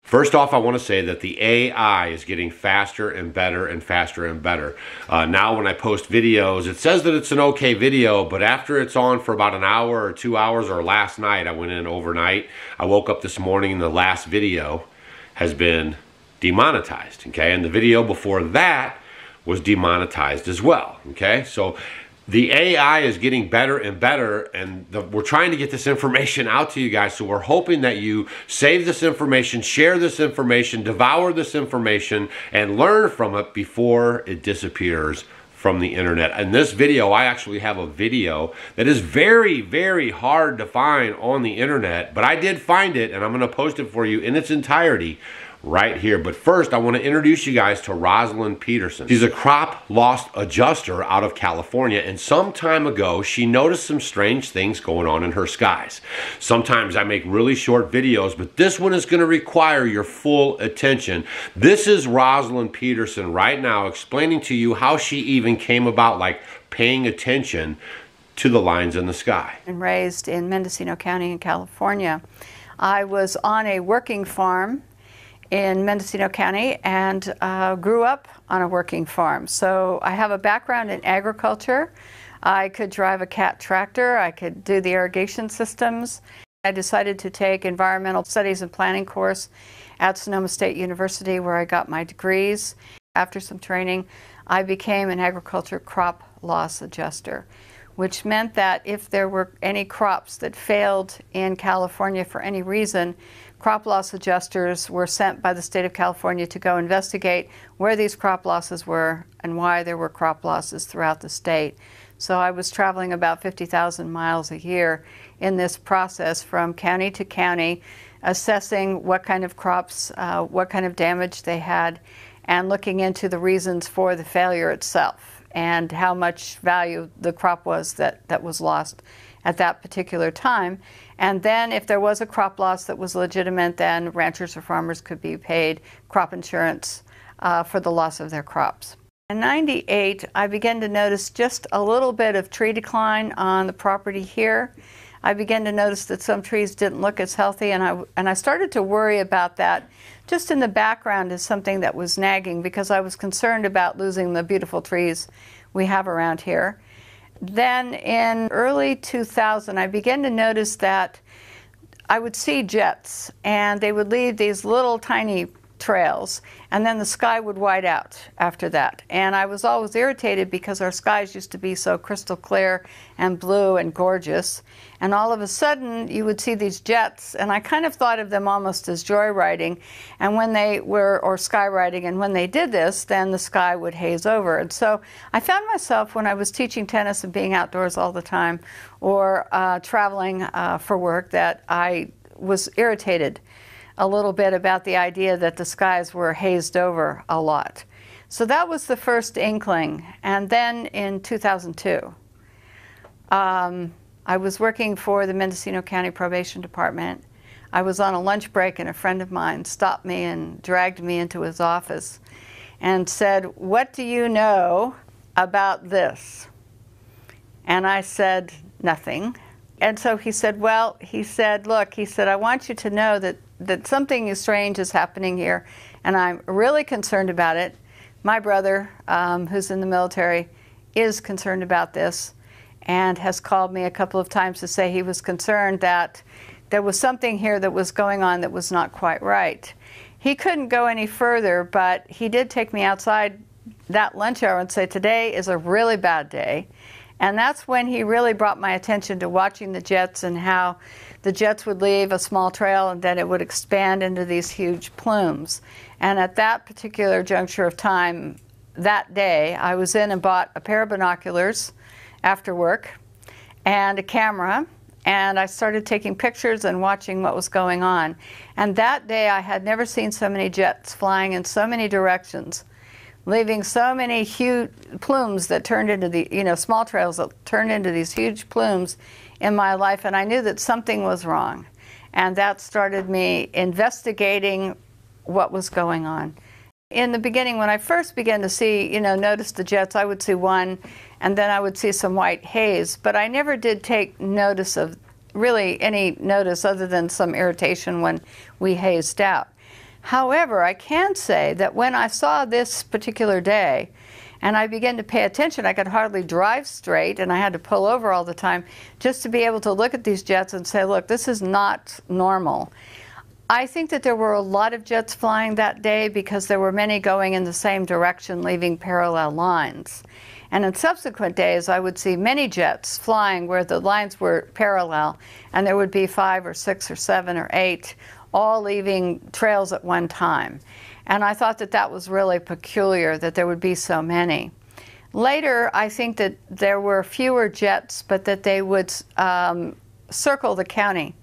First off, I want to say that the AI is getting faster and better and faster and better. Now when I post videos, it says that it's an okay video, but after it's on for about an hour or 2 hours, or last night, I went in overnight, I woke up this morning and the last video has been demonetized, okay? And the video before that was demonetized as well, okay? So the AI is getting better and better, and we're trying to get this information out to you guys, so we're hoping that you save this information, share this information, devour this information, and learn from it before it disappears from the internet. In this video, I actually have a video that is very, very hard to find on the internet, but I did find it, and I'm going to post it for you in its entirety right here. But first, I want to introduce you guys to Rosalind Peterson. She's a crop loss adjuster out of California, and some time ago, she noticed some strange things going on in her skies. Sometimes I make really short videos, but this one is going to require your full attention. This is Rosalind Peterson right now explaining to you how she even came about, like, paying attention to the lines in the sky. And raised in Mendocino County in California. I was on a working farm in Mendocino County and grew up on a working farm. So I have a background in agriculture. I could drive a cat tractor. I could do the irrigation systems. I decided to take environmental studies and planning course at Sonoma State University, where I got my degrees. After some training, I became an agriculture crop loss adjuster, which meant that if there were any crops that failed in California for any reason, crop loss adjusters were sent by the state of California to go investigate where these crop losses were and why there were crop losses throughout the state. So I was traveling about 50,000 miles a year in this process from county to county, assessing what kind of crops, what kind of damage they had, and looking into the reasons for the failure itself and how much value the crop was that was lost at that particular time. And then if there was a crop loss that was legitimate, then ranchers or farmers could be paid crop insurance for the loss of their crops. In '98, I began to notice just a little bit of tree decline on the property here. I began to notice that some trees didn't look as healthy, and I started to worry about that just in the background as something that was nagging, because I was concerned about losing the beautiful trees we have around here. Then in early 2000, I began to notice that I would see jets, and they would leave these little tiny trails, and then the sky would white out after that. And I was always irritated because our skies used to be so crystal clear and blue and gorgeous, and all of a sudden you would see these jets, and I kind of thought of them almost as joyriding, and when they were, or skywriting, and when they did this, then the sky would haze over. And so I found myself, when I was teaching tennis and being outdoors all the time, or traveling for work, that I was irritated a little bit about the idea that the skies were hazed over a lot. So that was the first inkling. And then in 2002, I was working for the Mendocino County Probation Department. I was on a lunch break, and a friend of mine stopped me and dragged me into his office and said, "What do you know about this?" And I said, "Nothing." And so he said, "Well," he said, "look," he said, "I want you to know that something strange is happening here, and I'm really concerned about it. My brother, who's in the military, is concerned about this and has called me a couple of times to say he was concerned that there was something here that was going on that was not quite right." He couldn't go any further, but he did take me outside that lunch hour and say, "Today is a really bad day." And that's when he really brought my attention to watching the jets, and how the jets would leave a small trail and then it would expand into these huge plumes. And at that particular juncture of time, that day, I was in and bought a pair of binoculars after work and a camera, and I started taking pictures and watching what was going on. And that day I had never seen so many jets flying in so many directions, leaving so many huge plumes that turned into the, small trails that turned into these huge plumes in my life. And I knew that something was wrong. And that started me investigating what was going on. In the beginning, when I first began to see, notice the jets, I would see one, and then I would see some white haze. But I never did take notice of, really any notice other than some irritation when we hazed out. However, I can say that when I saw this particular day and I began to pay attention, I could hardly drive straight and I had to pull over all the time just to be able to look at these jets and say, look, this is not normal. I think that there were a lot of jets flying that day because there were many going in the same direction, leaving parallel lines. And in subsequent days, I would see many jets flying where the lines were parallel, and there would be 5 or 6 or 7 or 8 all leaving trails at one time. And I thought that that was really peculiar, that there would be so many. Later, I think that there were fewer jets, but that they would circle the county.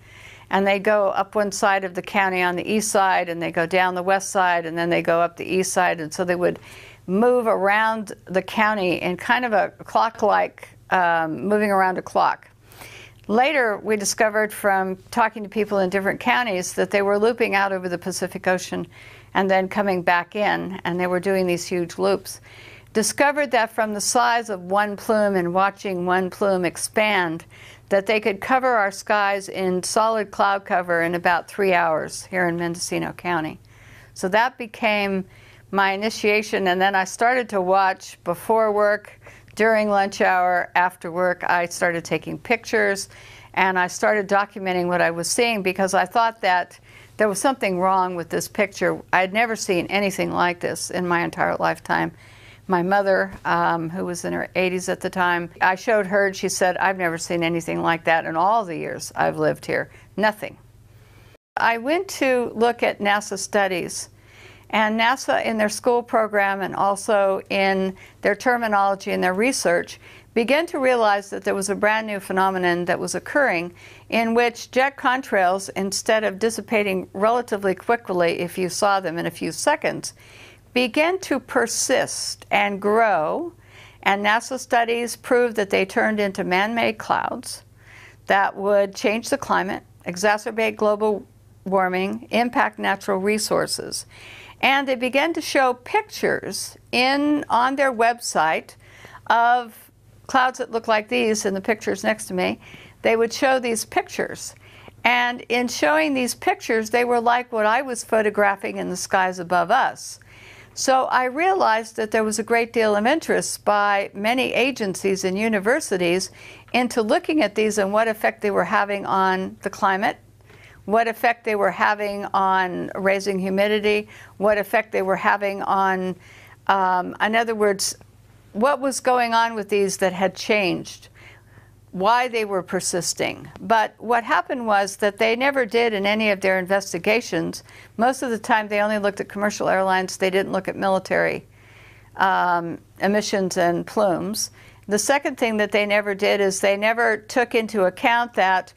And they go up one side of the county on the east side, and they go down the west side, and then they go up the east side. And so they would move around the county in kind of a clock-like, moving around a clock. Later, we discovered from talking to people in different counties that they were looping out over the Pacific Ocean and then coming back in, and they were doing these huge loops. Discovered that from the size of one plume and watching one plume expand, that they could cover our skies in solid cloud cover in about 3 hours here in Mendocino County. So that became my initiation, and then I started to watch before work, during lunch hour, after work. I started taking pictures, and I started documenting what I was seeing because I thought that there was something wrong with this picture. I had never seen anything like this in my entire lifetime. My mother, who was in her 80s at the time, I showed her, and she said, I've never seen anything like that in all the years I've lived here. Nothing. I went to look at NASA studies, and NASA in their school program and also in their terminology and their research began to realize that there was a brand new phenomenon that was occurring in which jet contrails, instead of dissipating relatively quickly if you saw them in a few seconds, began to persist and grow, and NASA studies proved that they turned into man-made clouds that would change the climate, exacerbate global warming, impact natural resources. And they began to show pictures on their website of clouds that look like these in the pictures next to me. They would show these pictures. And in showing these pictures, they were like what I was photographing in the skies above us. So I realized that there was a great deal of interest by many agencies and universities into looking at these and what effect they were having on the climate, what effect they were having on raising humidity, what effect they were having on, in other words, what was going on with these that had changed, why they were persisting. But what happened was that they never did in any of their investigations. Most of the time they only looked at commercial airlines. They didn't look at military emissions and plumes. The second thing that they never did is they never took into account that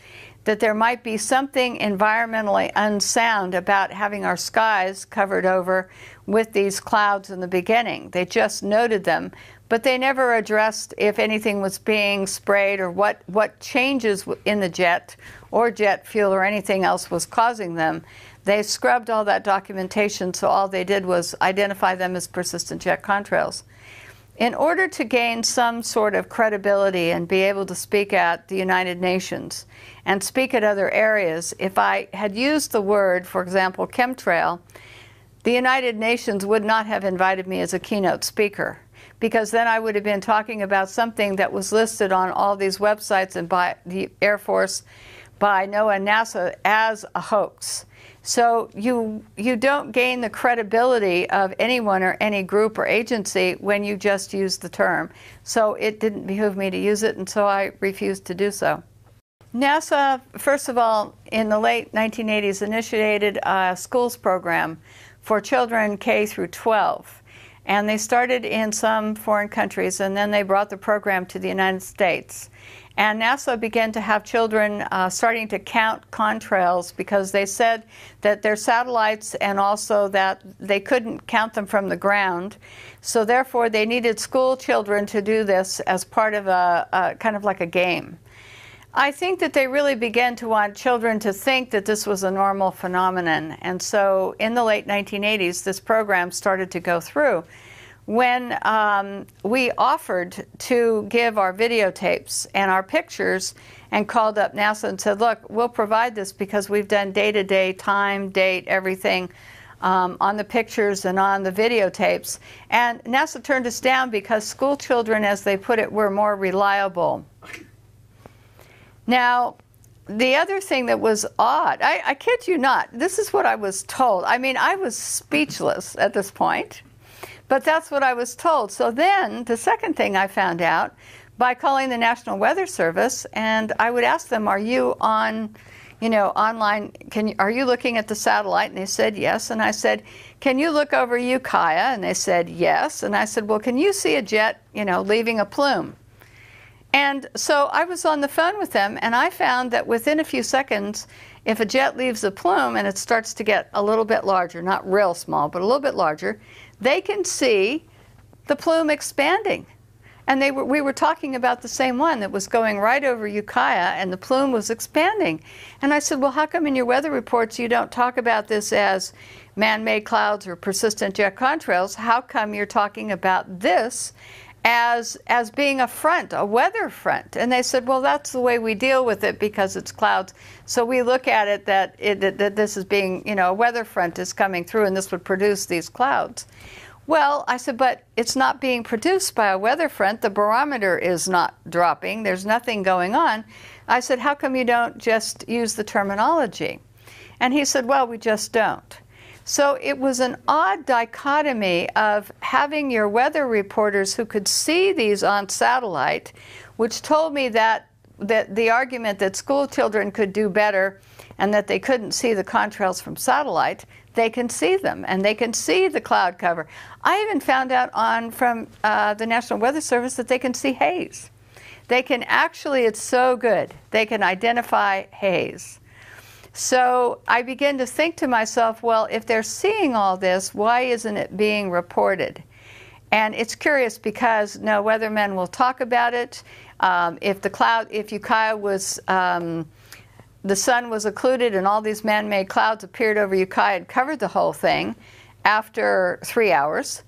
there might be something environmentally unsound about having our skies covered over with these clouds in the beginning. They just noted them, but they never addressed if anything was being sprayed or what changes in the jet or jet fuel or anything else was causing them. They scrubbed all that documentation, so all they did was identify them as persistent jet contrails. In order to gain some sort of credibility and be able to speak at the United Nations and speak at other areas, if I had used the word, for example, chemtrail, the United Nations would not have invited me as a keynote speaker, because then I would have been talking about something that was listed on all these websites and by the Air Force, by NOAA and NASA as a hoax. So you don't gain the credibility of anyone or any group or agency when you just use the term. So it didn't behoove me to use it, and so I refused to do so. NASA, first of all, in the late 1980s, initiated a schools program for children K through 12. And they started in some foreign countries, and then they brought the program to the United States. And NASA began to have children starting to count contrails because they said that they're satellites and also that they couldn't count them from the ground. So therefore, they needed school children to do this as part of a kind of like a game. I think that they really began to want children to think that this was a normal phenomenon. And so in the late 1980s, this program started to go through. When we offered to give our videotapes and our pictures and called up NASA and said, look, we'll provide this because we've done day-to-day time, date, everything on the pictures and on the videotapes. And NASA turned us down because school children, as they put it, were more reliable. Now, the other thing that was odd, I kid you not, this is what I was told. I mean, I was speechless at this point, but that's what I was told. So then the second thing I found out by calling the National Weather Service, and I would ask them, are you on, online, are you looking at the satellite? And they said yes. And I said, can you look over Ukiah? And they said yes. And I said, well, can you see a jet, leaving a plume? And so I was on the phone with them, and I found that within a few seconds, if a jet leaves a plume and it starts to get a little bit larger, not real small, but a little bit larger, they can see the plume expanding. And we were talking about the same one that was going right over Ukiah, and the plume was expanding. And I said, well, how come in your weather reports you don't talk about this as man-made clouds or persistent jet contrails? How come you're talking about this as being a front, a weather front? And they said, well, that's the way we deal with it because it's clouds. So we look at it that this is being, a weather front is coming through and this would produce these clouds. Well, I said, but it's not being produced by a weather front. The barometer is not dropping. There's nothing going on. I said, how come you don't just use the terminology? And he said, well, we just don't. So it was an odd dichotomy of having your weather reporters who could see these on satellite, which told me that the argument that school children could do better and that they couldn't see the contrails from satellite, they can see them and they can see the cloud cover. I even found out from the National Weather Service that they can see haze. They can actually, it's so good, they can identify haze. So I began to think to myself, well, if they're seeing all this, why isn't it being reported? And it's curious because no weathermen will talk about it. If Ukiah was, the sun was occluded and all these man-made clouds appeared over Ukiah and covered the whole thing after 3 hours,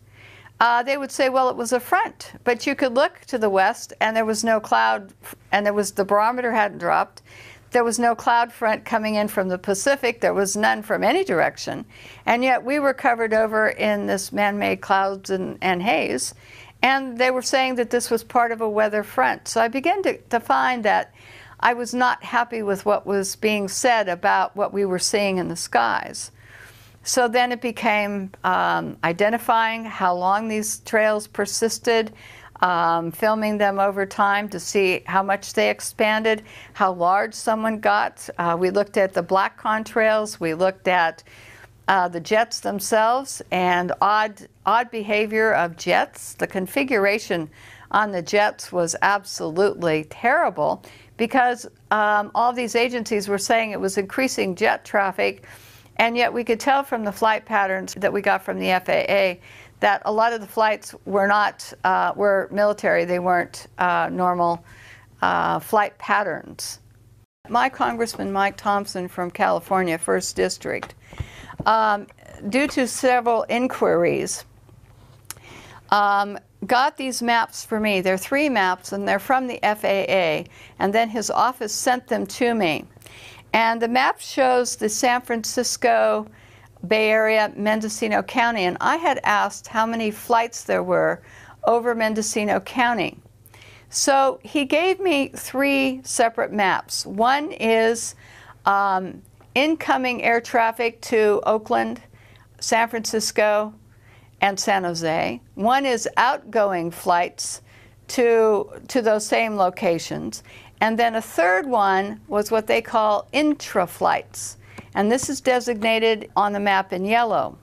they would say, well, it was a front. But you could look to the west and there was no cloud, and the barometer hadn't dropped. There was no cloud front coming in from the Pacific. There was none from any direction. And yet we were covered over in this man-made clouds and haze. And they were saying that this was part of a weather front. So I began to find that I was not happy with what was being said about what we were seeing in the skies. So then it became identifying how long these trails persisted, filming them over time to see how much they expanded, how large someone got. We looked at the black contrails. We looked at the jets themselves and odd behavior of jets. The configuration on the jets was absolutely terrible because all these agencies were saying it was increasing jet traffic, and yet we could tell from the flight patterns that we got from the FAA that a lot of the flights were military. They weren't normal flight patterns. My Congressman Mike Thompson from California, 1st District, due to several inquiries, got these maps for me. They're 3 maps, and they're from the FAA, and then his office sent them to me. And the map shows the San Francisco Bay Area, Mendocino County, and I had asked how many flights there were over Mendocino County. So he gave me 3 separate maps. One is incoming air traffic to Oakland, San Francisco, and San Jose. One is outgoing flights to those same locations. And then a third one was what they call intra-flights. And this is designated on the map in yellow.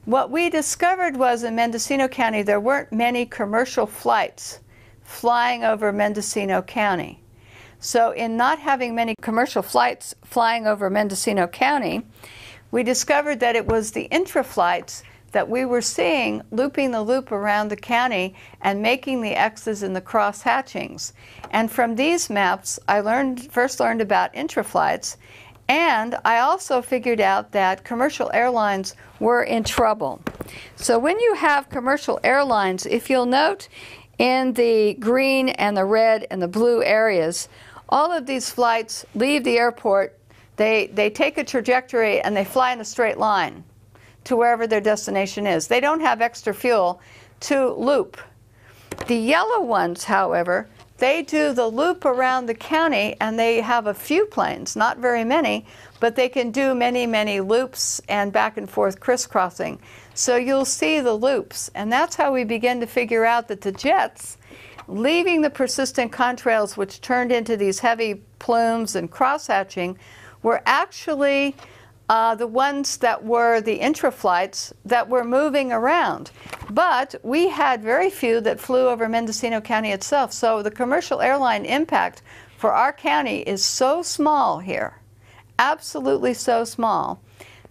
What we discovered was in Mendocino County there weren't many commercial flights flying over Mendocino County. So in not having many commercial flights flying over Mendocino County, we discovered that it was the intra-flights that we were seeing looping the loop around the county and making the X's in the cross hatchings. And from these maps, I first learned about intra-flights, and I also figured out that commercial airlines were in trouble. So when you have commercial airlines, if you'll note in the green and the red and the blue areas, all of these flights leave the airport, they take a trajectory and they fly in a straight line. to wherever their destination is. They don't have extra fuel to loop. The yellow ones, however, they do the loop around the county, and they have a few planes, not very many, but they can do many, many loops and back and forth crisscrossing. So you'll see the loops, and that's how we begin to figure out that the jets, leaving the persistent contrails, which turned into these heavy plumes and crosshatching, were actually the ones that were the intraflights that were moving around. But we had very few that flew over Mendocino County itself. So the commercial airline impact for our county is so small here, absolutely so small,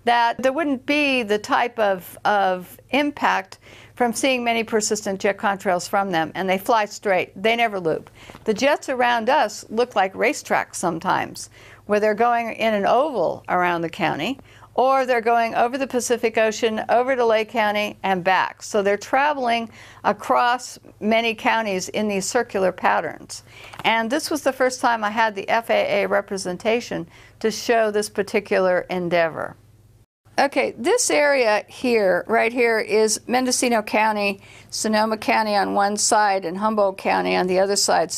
that there wouldn't be the type of impact from seeing many persistent jet contrails from them. And they fly straight. They never loop. The jets around us look like racetracks sometimes, where they're going in an oval around the county, or they're going over the Pacific Ocean, over to Lake County, and back. So they're traveling across many counties in these circular patterns. And this was the first time I had the FAA representation to show this particular endeavor. Okay, this area here, right here, is Mendocino County, Sonoma County on one side, and Humboldt County on the other side.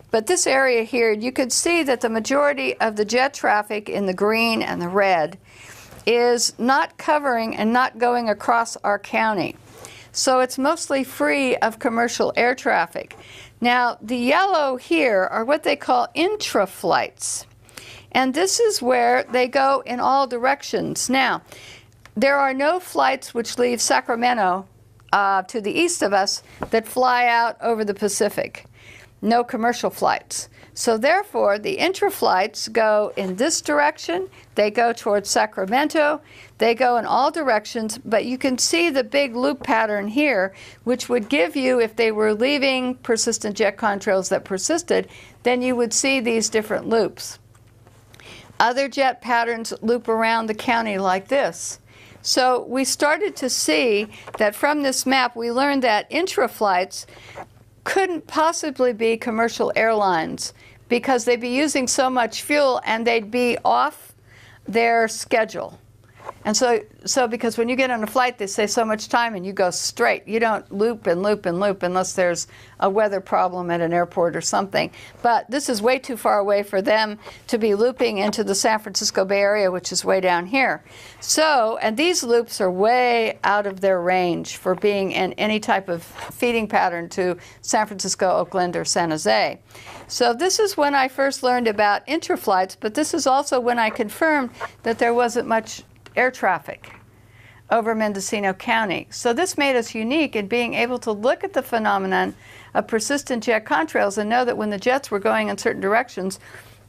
But this area here, you could see that the majority of the jet traffic in the green and the red is not covering and not going across our county. So it's mostly free of commercial air traffic. Now, the yellow here are what they call intraflights. And this is where they go in all directions. Now, there are no flights which leave Sacramento to the east of us that fly out over the Pacific. No commercial flights. So therefore, the intraflights go in this direction. They go towards Sacramento. They go in all directions. But you can see the big loop pattern here, which would give you, if they were leaving persistent jet contrails that persisted, then you would see these different loops. Other jet patterns loop around the county like this. So we started to see that from this map, we learned that intraflights couldn't possibly be commercial airlines because they'd be using so much fuel and they'd be off their schedule. And so because when you get on a flight, they say so much time and you go straight. You don't loop and loop and loop unless there's a weather problem at an airport or something. But this is way too far away for them to be looping into the San Francisco Bay Area, which is way down here. So, and these loops are way out of their range for being in any type of feeding pattern to San Francisco, Oakland, or San Jose. So this is when I first learned about intraflights, but this is also when I confirmed that there wasn't much air traffic over Mendocino County. So this made us unique in being able to look at the phenomenon of persistent jet contrails and know that when the jets were going in certain directions,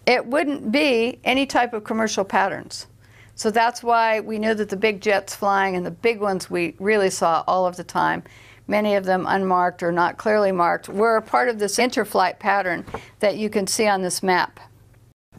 it wouldn't be any type of commercial patterns. So that's why we knew that the big jets flying, and the big ones we really saw all of the time, many of them unmarked or not clearly marked, were a part of this interflight pattern that you can see on this map.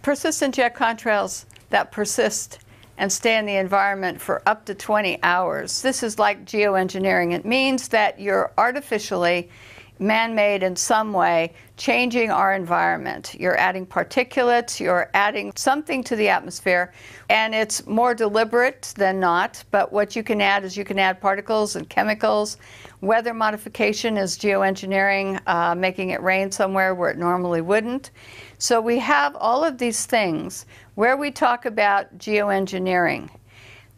Persistent jet contrails that persist and stay in the environment for up to 20 hours. This is like geoengineering. It means that you're artificially, man-made in some way, changing our environment. You're adding particulates, you're adding something to the atmosphere, and it's more deliberate than not, but what you can add is you can add particles and chemicals. Weather modification is geoengineering, making it rain somewhere where it normally wouldn't. So we have all of these things where we talk about geoengineering.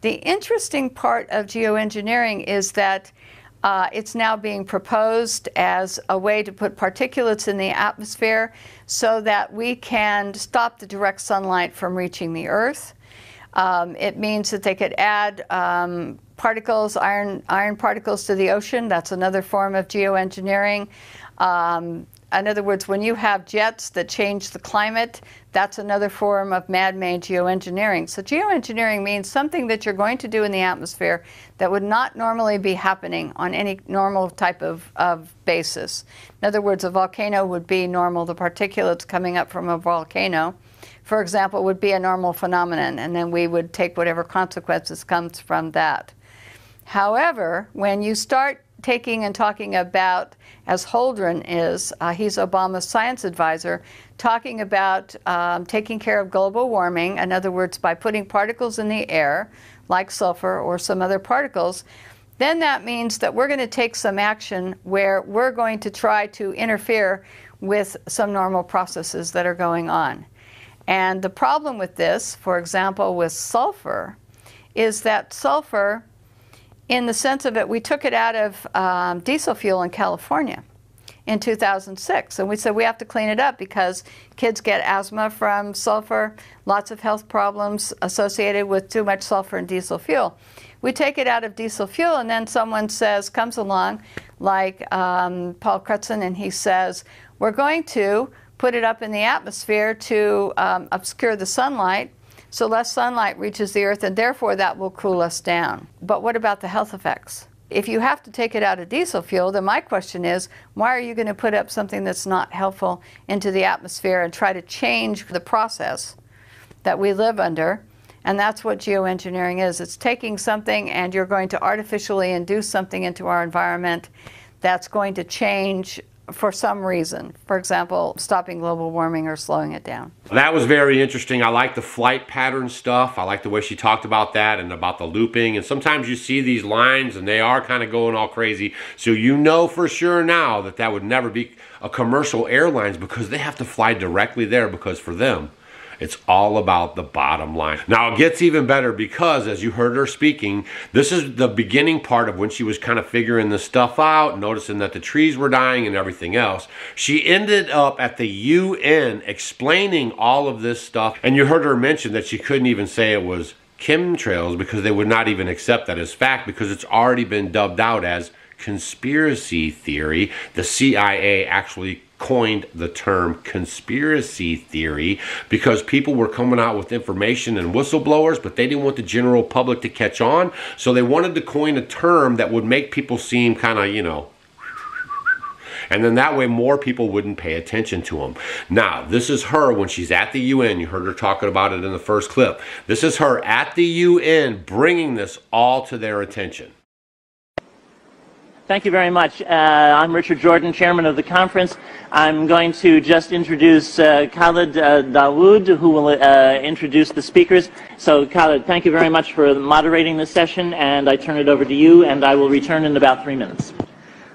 The interesting part of geoengineering is that it's now being proposed as a way to put particulates in the atmosphere so that we can stop the direct sunlight from reaching the Earth. It means that they could add particles, iron particles to the ocean. That's another form of geoengineering. In other words, when you have jets that change the climate, that's another form of man-made geoengineering. So geoengineering means something that you're going to do in the atmosphere that would not normally be happening on any normal type of basis. In other words, a volcano would be normal. The particulates coming up from a volcano, for example, would be a normal phenomenon, and then we would take whatever consequences comes from that. However, when you start taking and talking about, as Holdren is, he's Obama's science advisor, talking about taking care of global warming, in other words, by putting particles in the air, like sulfur or some other particles, then that means that we're going to take some action where we're going to try to interfere with some normal processes that are going on. And the problem with this, for example, with sulfur, is that sulfur, in the sense of it, we took it out of diesel fuel in California in 2006. And we said we have to clean it up because kids get asthma from sulfur, lots of health problems associated with too much sulfur in diesel fuel. We take it out of diesel fuel, and then someone comes along, like Paul Crutzen, and he says, we're going to put it up in the atmosphere to obscure the sunlight, so less sunlight reaches the earth, and therefore that will cool us down. But what about the health effects? If you have to take it out of diesel fuel, then my question is, why are you going to put up something that's not helpful into the atmosphere and try to change the process that we live under? And that's what geoengineering is. It's taking something and you're going to artificially induce something into our environment that's going to change for some reason. For example, stopping global warming or slowing it down. That was very interesting. I like the flight pattern stuff. I like the way she talked about that and about the looping. And sometimes you see these lines and they are kind of going all crazy. So you know for sure now that that would never be a commercial airlines, because they have to fly directly there, because for them, it's all about the bottom line. Now it gets even better because, as you heard her speaking, this is the beginning part of when she was kind of figuring this stuff out, noticing that the trees were dying and everything else. She ended up at the UN explaining all of this stuff. And you heard her mention that she couldn't even say it was chemtrails because they would not even accept that as fact, because it's already been dubbed out as conspiracy theory. The CIA actually coined the term conspiracy theory because people were coming out with information and whistleblowers, but they didn't want the general public to catch on. So they wanted to coin a term that would make people seem kind of, you know, and then that way more people wouldn't pay attention to them. Now, this is her when she's at the UN. You heard her talking about it in the first clip. This is her at the UN bringing this all to their attention. Thank you very much. I'm Richard Jordan, chairman of the conference. I'm going to just introduce Khalid Dawood, who will introduce the speakers. So Khalid, thank you very much for moderating this session, and I turn it over to you, and I will return in about 3 minutes.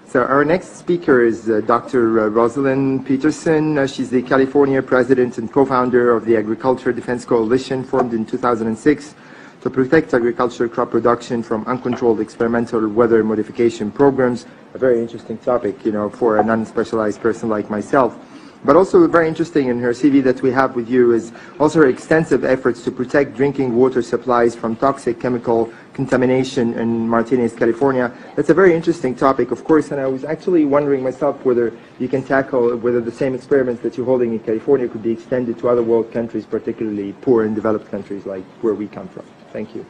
So our next speaker is Dr. Rosalind Peterson. She's the California president and co-founder of the Agriculture Defense Coalition, formed in 2006. To protect agricultural crop production from uncontrolled experimental weather modification programs. A very interesting topic, you know, for a non-specialized person like myself. But also very interesting in her CV that we have with you is also her extensive efforts to protect drinking water supplies from toxic chemical contamination in Martinez, California. That's a very interesting topic, of course, and I was actually wondering myself whether you can tackle whether the same experiments that you're holding in California could be extended to other world countries, particularly poor and developed countries like where we come from. Thank you.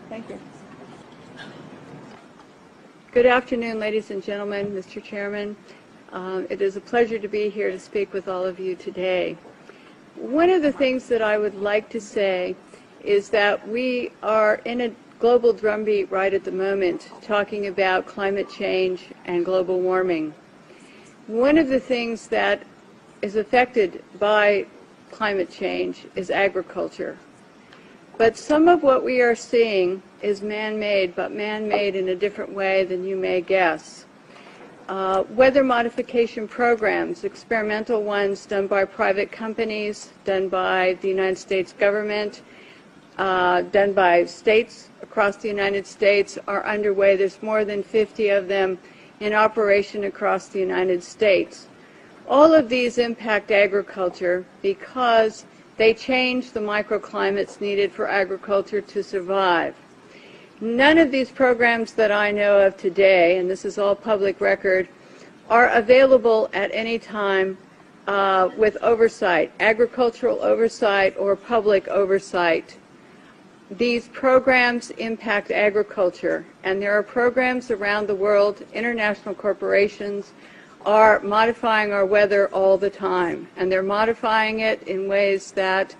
Thank you. Good afternoon, ladies and gentlemen, Mr. Chairman. It is a pleasure to be here to speak with all of you today. One of the things that I would like to say is that we are in a global drumbeat right at the moment talking about climate change and global warming. One of the things that is affected by climate change is agriculture. But some of what we are seeing is man-made, but man-made in a different way than you may guess. Weather modification programs, experimental ones done by private companies, done by the United States government, done by states across the United States, are underway. There's more than 50 of them in operation across the United States. All of these impact agriculture because they change the microclimates needed for agriculture to survive. None of these programs that I know of today, and this is all public record, are available at any time with oversight, agricultural oversight or public oversight. These programs impact agriculture, and there are programs around the world, international corporations, are modifying our weather all the time, and they're modifying it in ways that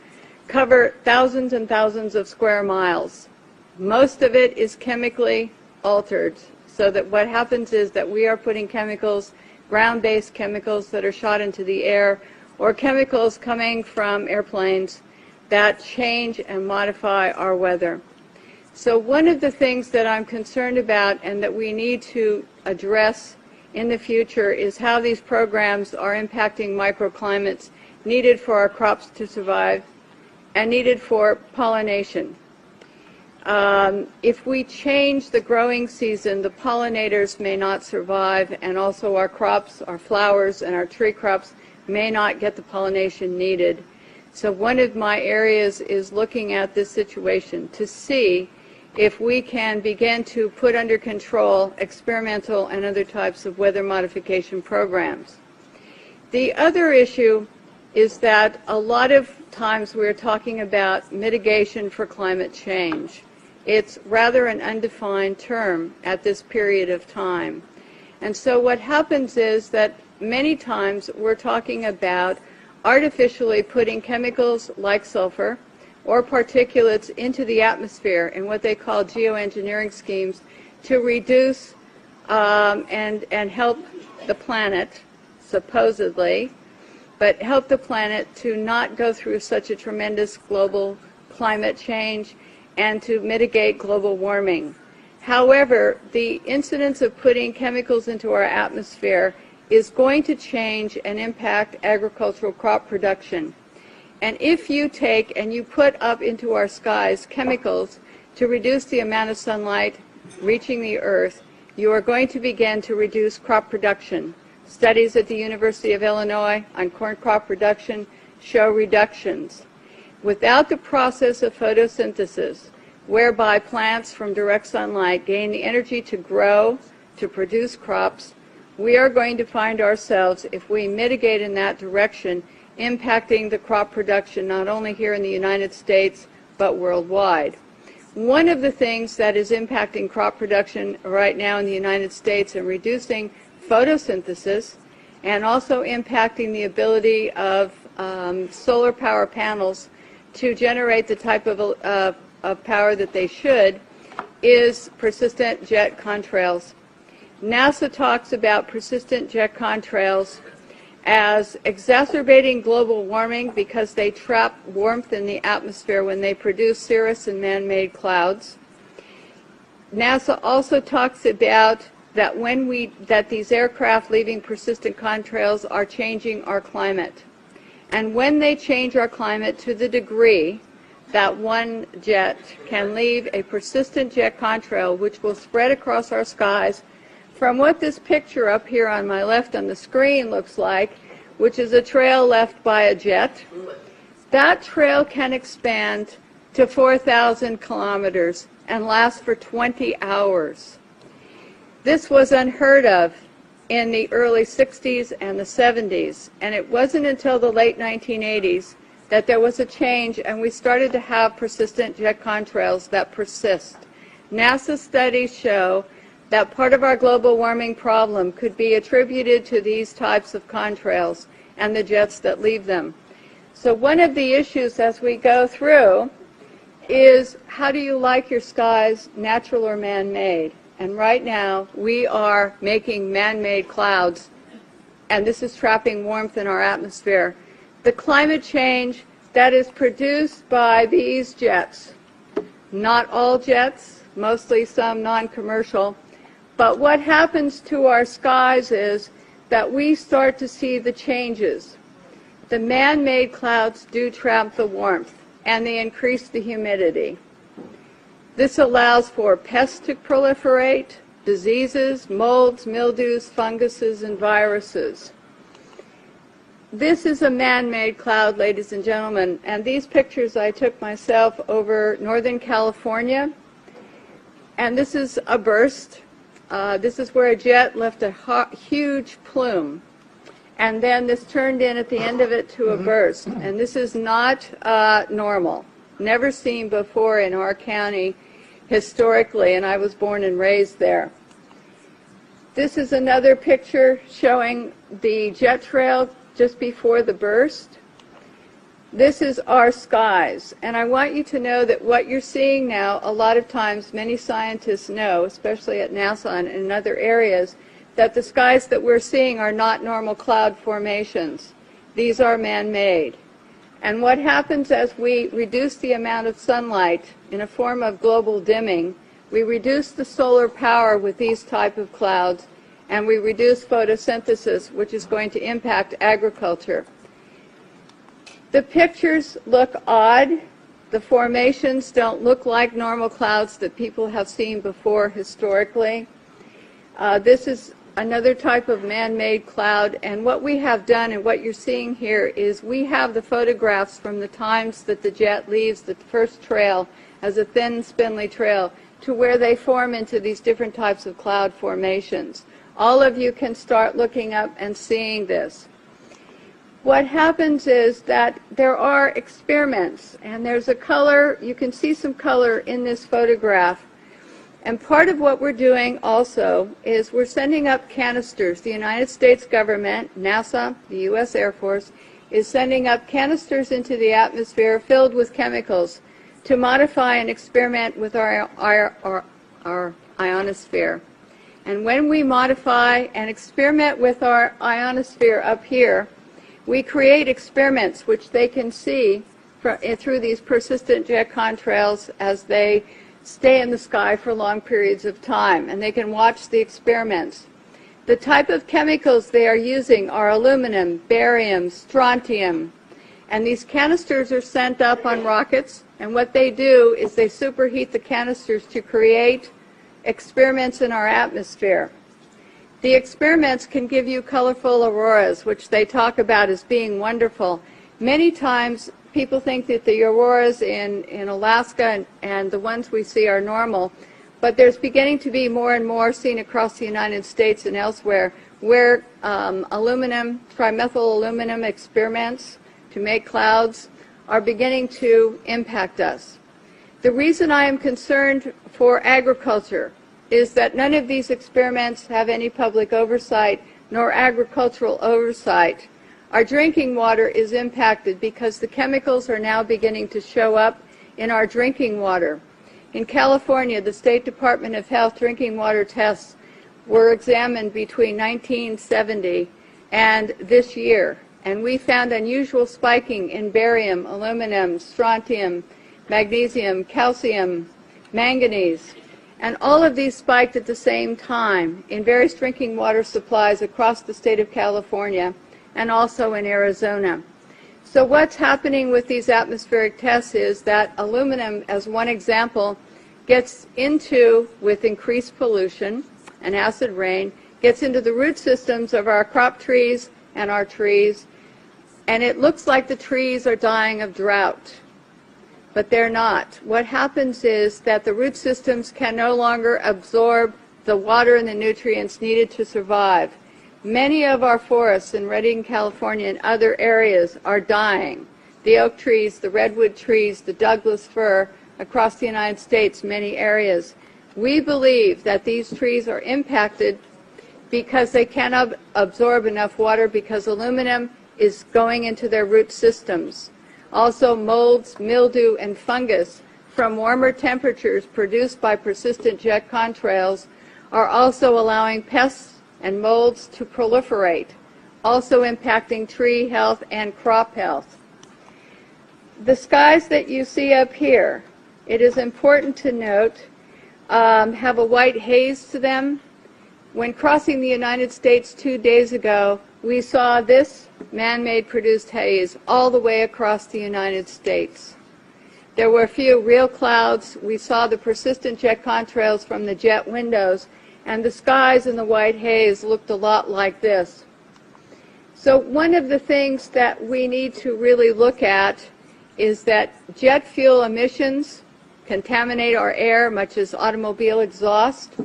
cover thousands and thousands of square miles. Most of it is chemically altered, So that what happens is that we are putting chemicals, ground-based chemicals that are shot into the air, or chemicals coming from airplanes that change and modify our weather. So one of the things that I'm concerned about and that we need to address in the future is how these programs are impacting microclimates needed for our crops to survive and needed for pollination. If we change the growing season, the pollinators may not survive, and also our crops, our flowers, and our tree crops may not get the pollination needed. So one of my areas is looking at this situation to see if we can begin to put under control experimental and other types of weather modification programs. The other issue is that a lot of times we're talking about mitigation for climate change. It's rather an undefined term at this period of time. And so what happens is that many times we're talking about artificially putting chemicals like sulfur or particulates into the atmosphere in what they call geoengineering schemes to reduce and help the planet, supposedly, but help the planet to not go through such a tremendous global climate change and to mitigate global warming. However, the incidence of putting chemicals into our atmosphere is going to change and impact agricultural crop production. And if you take and you put up into our skies chemicals to reduce the amount of sunlight reaching the earth, you are going to begin to reduce crop production. Studies at the University of Illinois on corn crop production show reductions. Without the process of photosynthesis, whereby plants from direct sunlight gain the energy to grow, to produce crops, we are going to find ourselves, if we mitigate in that direction, impacting the crop production not only here in the United States, but worldwide. One of the things that is impacting crop production right now in the United States and reducing photosynthesis and also impacting the ability of solar power panels to generate the type of power that they should is persistent jet contrails. NASA talks about persistent jet contrails as exacerbating global warming because they trap warmth in the atmosphere when they produce cirrus and man-made clouds. NASA also talks about that that these aircraft leaving persistent contrails are changing our climate. And when they change our climate to the degree that one jet can leave a persistent jet contrail which will spread across our skies from what this picture up here on my left on the screen looks like, which is a trail left by a jet, that trail can expand to 4,000 kilometers and last for 20 hours. This was unheard of in the early 60s and the 70s, and it wasn't until the late 1980s that there was a change and we started to have persistent jet contrails that persist. NASA studies show that part of our global warming problem could be attributed to these types of contrails and the jets that leave them. So one of the issues as we go through is, how do you like your skies, natural or man-made? And right now we are making man-made clouds, and this is trapping warmth in our atmosphere. The climate change that is produced by these jets, not all jets, mostly some non-commercial, but what happens to our skies is that we start to see the changes. The man-made clouds do trap the warmth, and they increase the humidity. This allows for pests to proliferate, diseases, molds, mildews, funguses, and viruses. This is a man-made cloud, ladies and gentlemen, and these pictures I took myself over Northern California, and this is a burst. This is where a jet left a huge plume, and then this turned in at the end of it to a burst. And this is not normal, never seen before in our county historically, and I was born and raised there. This is another picture showing the jet trail just before the burst. This is our skies, and I want you to know that what you're seeing now, a lot of times many scientists know, especially at NASA and in other areas, that the skies that we're seeing are not normal cloud formations. These are man-made. And what happens as we reduce the amount of sunlight in a form of global dimming, we reduce the solar power with these type of clouds, and we reduce photosynthesis, which is going to impact agriculture. The pictures look odd. The formations don't look like normal clouds that people have seen before historically. This is another type of man-made cloud, and what we have done and what you're seeing here is we have the photographs from the times that the jet leaves the first trail as a thin, spindly trail to where they form into these different types of cloud formations. All of you can start looking up and seeing this. What happens is that there are experiments, and there's a color, you can see some color in this photograph. And part of what we're doing also is we're sending up canisters. The United States government, NASA, the U.S. Air Force, is sending up canisters into the atmosphere filled with chemicals to modify and experiment with our ionosphere. And when we modify and experiment with our ionosphere up here, we create experiments which they can see through these persistent jet contrails as they stay in the sky for long periods of time, and they can watch the experiments. The type of chemicals they are using are aluminum, barium, strontium, and these canisters are sent up on rockets, and what they do is they superheat the canisters to create experiments in our atmosphere. The experiments can give you colorful auroras, which they talk about as being wonderful. Many times people think that the auroras in Alaska and the ones we see are normal, but there's beginning to be more and more seen across the United States and elsewhere where aluminum, trimethyl aluminum experiments to make clouds are beginning to impact us. The reason I am concerned for agriculture is that none of these experiments have any public oversight nor agricultural oversight. Our drinking water is impacted because the chemicals are now beginning to show up in our drinking water. In California, the State Department of Health drinking water tests were examined between 1970 and this year, and we found unusual spiking in barium, aluminum, strontium, magnesium, calcium, manganese. And all of these spiked at the same time in various drinking water supplies across the state of California and also in Arizona. So what's happening with these atmospheric tests is that aluminum, as one example, gets into, with increased pollution and acid rain, gets into the root systems of our crop trees and our trees, and it looks like the trees are dying of drought. But they're not. What happens is that the root systems can no longer absorb the water and the nutrients needed to survive. Many of our forests in Redmond, California and other areas are dying. The oak trees, the redwood trees, the Douglas fir across the United States, many areas. We believe that these trees are impacted because they cannot absorb enough water because aluminum is going into their root systems. Also, molds, mildew, and fungus from warmer temperatures produced by persistent jet contrails are also allowing pests and molds to proliferate, also impacting tree health and crop health. The skies that you see up here, it is important to note, have a white haze to them. When crossing the United States 2 days ago, we saw this man-made produced haze all the way across the United States. There were a few real clouds. We saw the persistent jet contrails from the jet windows, and the skies in the white haze looked a lot like this. So one of the things that we need to really look at is that jet fuel emissions contaminate our air, much as automobile exhaust.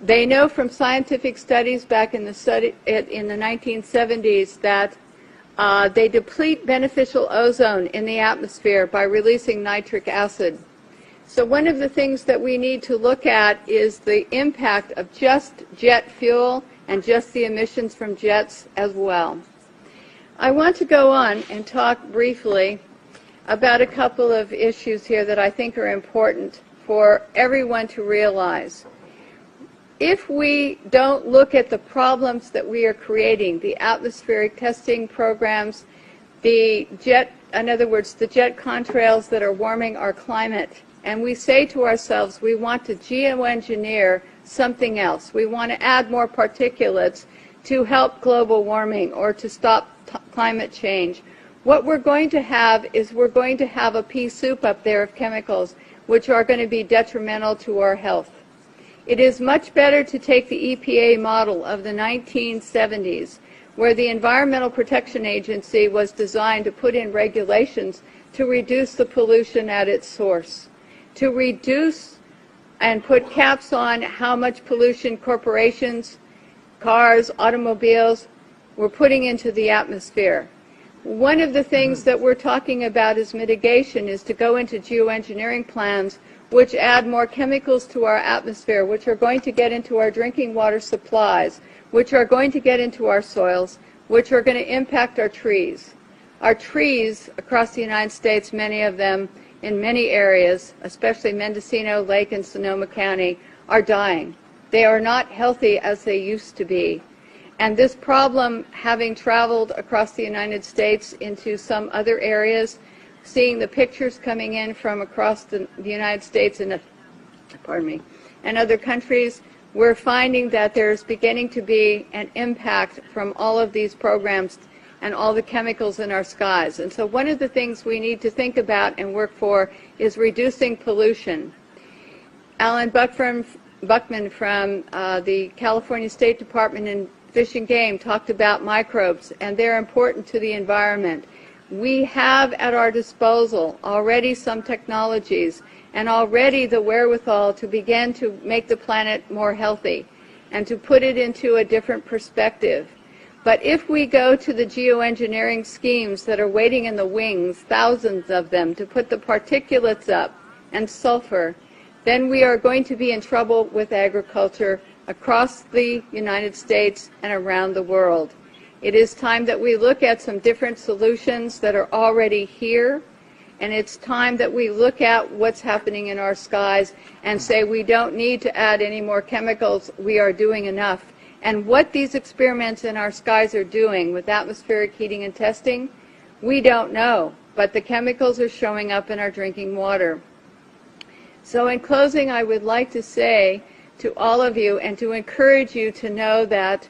They know from scientific studies back in the 1970s that they deplete beneficial ozone in the atmosphere by releasing nitric acid. So one of the things that we need to look at is the impact of just jet fuel and just the emissions from jets as well. I want to go on and talk briefly about a couple of issues here that I think are important for everyone to realize. If we don't look at the problems that we are creating, the atmospheric testing programs, in other words, the jet contrails that are warming our climate, and we say to ourselves, we want to geoengineer something else. We want to add more particulates to help global warming or to stop climate change. What we're going to have is we're going to have a pea soup up there of chemicals which are going to be detrimental to our health. It is much better to take the EPA model of the 1970s, where the Environmental Protection Agency was designed to put in regulations to reduce the pollution at its source, to reduce and put caps on how much pollution corporations, cars, automobiles were putting into the atmosphere. One of the things that we're talking about as mitigation is to go into geoengineering plans which add more chemicals to our atmosphere, which are going to get into our drinking water supplies, which are going to get into our soils, which are going to impact our trees. Our trees across the United States, many of them in many areas, especially Mendocino, Lake, and Sonoma County, are dying. They are not healthy as they used to be. And this problem, having traveled across the United States into some other areas, seeing the pictures coming in from across the United States and other countries, we're finding that there's beginning to be an impact from all of these programs and all the chemicals in our skies. And so one of the things we need to think about and work for is reducing pollution. Alan Buckman from the California State Department in Fish and Game talked about microbes, and they're important to the environment. We have at our disposal already some technologies and already the wherewithal to begin to make the planet more healthy and to put it into a different perspective. But if we go to the geoengineering schemes that are waiting in the wings, thousands of them, to put the particulates up and sulfur, then we are going to be in trouble with agriculture across the United States and around the world. It is time that we look at some different solutions that are already here, and it's time that we look at what's happening in our skies and say we don't need to add any more chemicals, we are doing enough. And what these experiments in our skies are doing with atmospheric heating and testing, we don't know, but the chemicals are showing up in our drinking water. So in closing, I would like to say to all of you and to encourage you to know that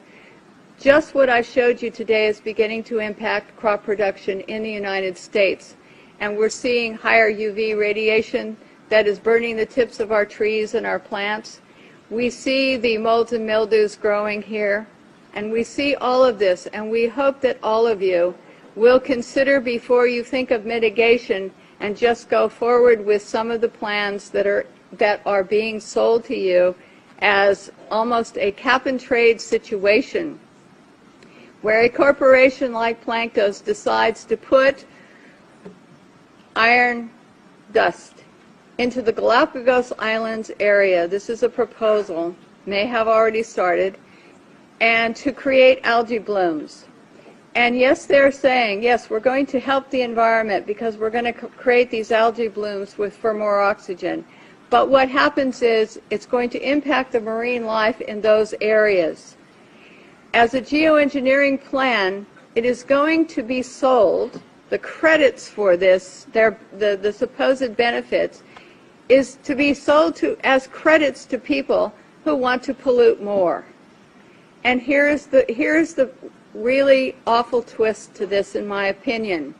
just what I showed you today is beginning to impact crop production in the United States. And we're seeing higher UV radiation that is burning the tips of our trees and our plants. We see the molds and mildews growing here. And we see all of this. And we hope that all of you will consider before you think of mitigation and just go forward with some of the plans that are being sold to you as almost a cap-and-trade situation, where a corporation like Planktos decides to put iron dust into the Galapagos Islands area. This is a proposal, may have already started, and to create algae blooms. And yes, they're saying, yes, we're going to help the environment because we're going to create these algae blooms for more oxygen. But what happens is it's going to impact the marine life in those areas. As a geoengineering plan, it is going to be sold, the credits for this, the supposed benefits, is to be sold as credits to people who want to pollute more. And here's the really awful twist to this, in my opinion,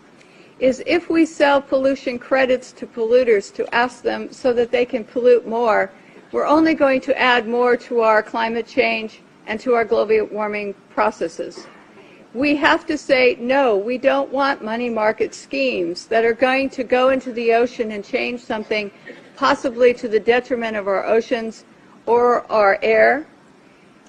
is if we sell pollution credits to polluters to ask them so that they can pollute more, we're only going to add more to our climate change and to our global warming processes. We have to say, no, we don't want money market schemes that are going to go into the ocean and change something possibly to the detriment of our oceans or our air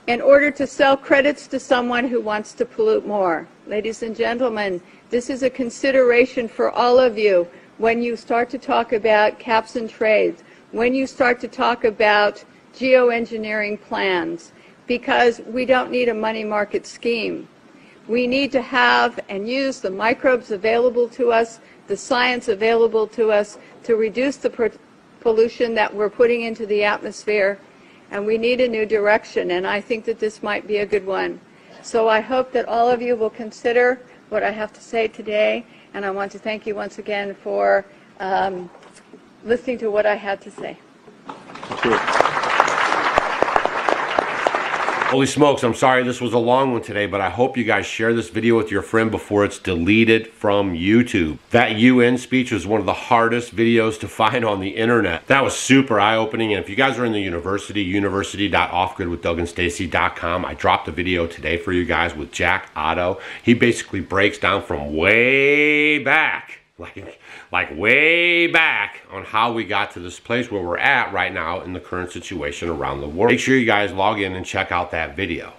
in order to sell credits to someone who wants to pollute more. Ladies and gentlemen, this is a consideration for all of you when you start to talk about caps and trades, when you start to talk about geoengineering plans, because we don't need a money market scheme. We need to have and use the microbes available to us, the science available to us to reduce the pollution that we're putting into the atmosphere, and we need a new direction, and I think that this might be a good one. So I hope that all of you will consider what I have to say today, and I want to thank you once again for listening to what I had to say. Thank you. Holy smokes, I'm sorry this was a long one today, but I hope you guys share this video with your friend before it's deleted from YouTube. That UN speech was one of the hardest videos to find on the internet. That was super eye-opening, and if you guys are in the university.offgridwithdouganstacy.com, I dropped a video today for you guys with Jack Otto. He basically breaks down from way back, like way back, on how we got to this place where we're at right now in the current situation around the world. Make sure you guys log in and check out that video.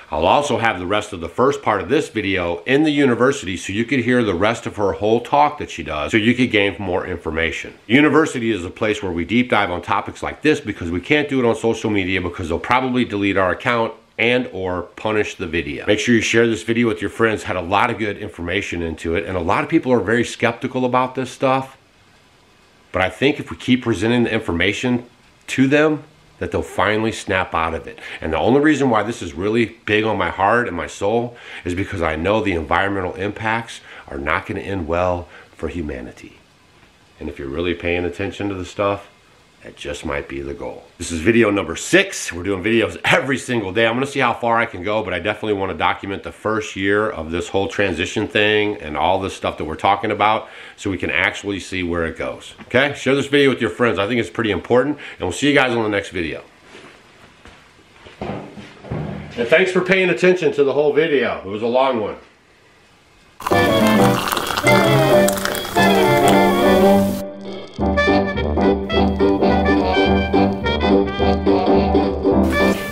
I'll also have the rest of the first part of this video in the university so you could hear the rest of her whole talk that she does so you could gain more information. University is a place where we deep dive on topics like this because we can't do it on social media because they'll probably delete our account and or punish the video. Make sure you share this video with your friends. Had a lot of good information into it, and a lot of people are very skeptical about this stuff, but I think if we keep presenting the information to them, that they'll finally snap out of it. And the only reason why this is really big on my heart and my soul is because I know the environmental impacts are not going to end well for humanity. And if you're really paying attention to the stuff, that just might be the goal. This is video number 6. We're doing videos every single day. I'm gonna see how far I can go, but I definitely wanna document the first year of this whole transition thing and all this stuff that we're talking about so we can actually see where it goes. Okay, share this video with your friends. I think it's pretty important, and we'll see you guys on the next video. And thanks for paying attention to the whole video. It was a long one.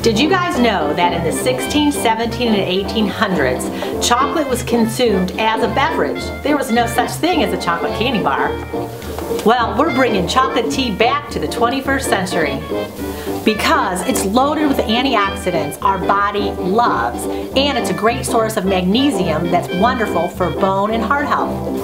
Did you guys know that in the 16, 17, and 1800s, chocolate was consumed as a beverage? There was no such thing as a chocolate candy bar. Well, we're bringing chocolate tea back to the 21st century because it's loaded with antioxidants our body loves, and it's a great source of magnesium that's wonderful for bone and heart health.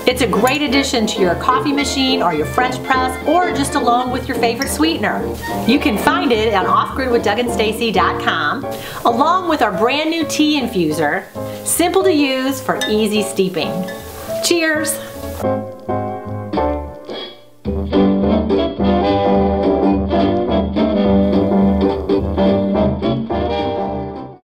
It's a great addition to your coffee machine or your French press, or just along with your favorite sweetener. You can find it on offgridwithdouganstacy.com along with our brand new tea infuser, simple to use for easy steeping. Cheers!